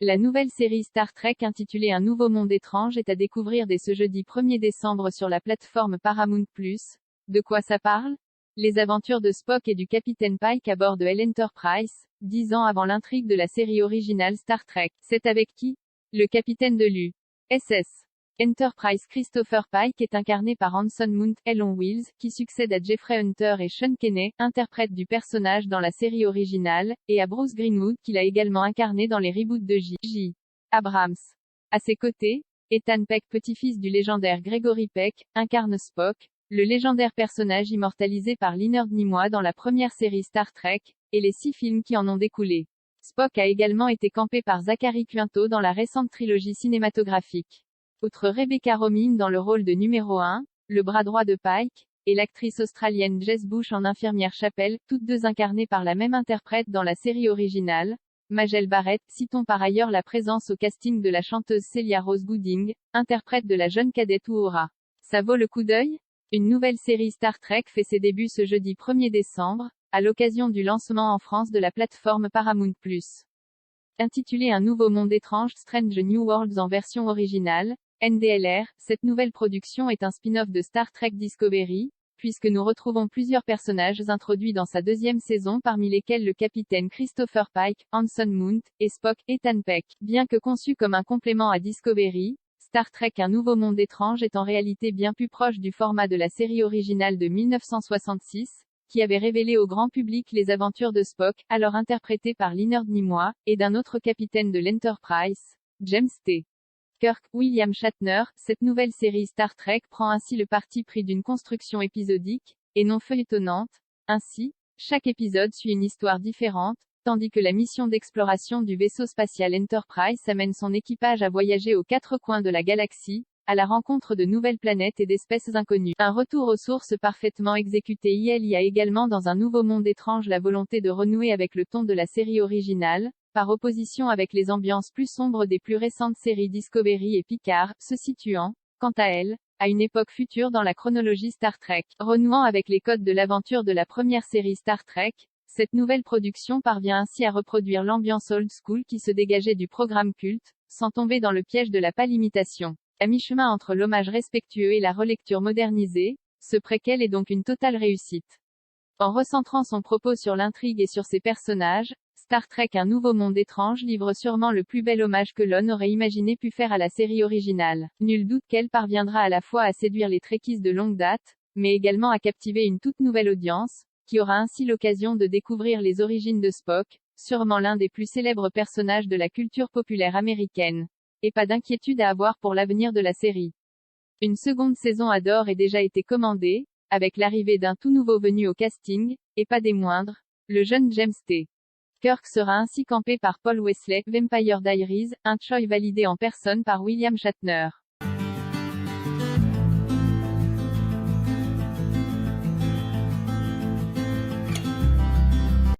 La nouvelle série Star Trek intitulée Un nouveau monde étrange est à découvrir dès ce jeudi 1er décembre sur la plateforme Paramount+. De quoi ça parle? Les aventures de Spock et du capitaine Pike à bord de l'Enterprise, 10 ans avant l'intrigue de la série originale Star Trek. C'est avec qui? Le capitaine de l'USS Enterprise Christopher Pike est incarné par Anson Mount, Elon Wills, qui succède à Jeffrey Hunter et Sean Kenney, interprète du personnage dans la série originale, et à Bruce Greenwood qu'il a également incarné dans les reboots de J.J. Abrams. À ses côtés, Ethan Peck, petit-fils du légendaire Gregory Peck, incarne Spock, le légendaire personnage immortalisé par Leonard Nimoy dans la première série Star Trek, et les 6 films qui en ont découlé. Spock a également été campé par Zachary Quinto dans la récente trilogie cinématographique. Outre Rebecca Romijn dans le rôle de numéro 1, le bras droit de Pike, et l'actrice australienne Jess Bush en infirmière Chapelle, toutes deux incarnées par la même interprète dans la série originale, Majel Barrett. Citons par ailleurs la présence au casting de la chanteuse Celia Rose Gooding, interprète de la jeune cadette Uhura. Ça vaut le coup d'œil? Une nouvelle série Star Trek fait ses débuts ce jeudi 1er décembre, à l'occasion du lancement en France de la plateforme Paramount+. Intitulée Un nouveau monde étrange, Strange New Worlds en version originale, NDLR, cette nouvelle production est un spin-off de Star Trek Discovery, puisque nous retrouvons plusieurs personnages introduits dans sa deuxième saison parmi lesquels le capitaine Christopher Pike, Anson Mount, et Spock, Ethan Peck. Bien que conçu comme un complément à Discovery, Star Trek Un nouveau monde étrange est en réalité bien plus proche du format de la série originale de 1966, qui avait révélé au grand public les aventures de Spock, alors interprété par Leonard Nimoy, et d'un autre capitaine de l'Enterprise, James T. Kirk, William Shatner. Cette nouvelle série Star Trek prend ainsi le parti pris d'une construction épisodique, et non feuilletonnante. Ainsi, chaque épisode suit une histoire différente, tandis que la mission d'exploration du vaisseau spatial Enterprise amène son équipage à voyager aux 4 coins de la galaxie, à la rencontre de nouvelles planètes et d'espèces inconnues. Un retour aux sources parfaitement exécuté. Il y a également dans Un nouveau monde étrange la volonté de renouer avec le ton de la série originale, par opposition avec les ambiances plus sombres des plus récentes séries Discovery et Picard, se situant, quant à elles, à une époque future dans la chronologie Star Trek. Renouant avec les codes de l'aventure de la première série Star Trek, cette nouvelle production parvient ainsi à reproduire l'ambiance old school qui se dégageait du programme culte, sans tomber dans le piège de la pâle imitation. À mi-chemin entre l'hommage respectueux et la relecture modernisée, ce préquel est donc une totale réussite. En recentrant son propos sur l'intrigue et sur ses personnages, Star Trek Un nouveau monde étrange livre sûrement le plus bel hommage que l'on aurait imaginé pu faire à la série originale. Nul doute qu'elle parviendra à la fois à séduire les Trekkies de longue date, mais également à captiver une toute nouvelle audience, qui aura ainsi l'occasion de découvrir les origines de Spock, sûrement l'un des plus célèbres personnages de la culture populaire américaine. Et pas d'inquiétude à avoir pour l'avenir de la série. Une seconde saison à d'or est déjà été commandée, avec l'arrivée d'un tout nouveau venu au casting, et pas des moindres, le jeune James T. Kirk sera ainsi campé par Paul Wesley, Vampire Diaries, un choix validé en personne par William Shatner.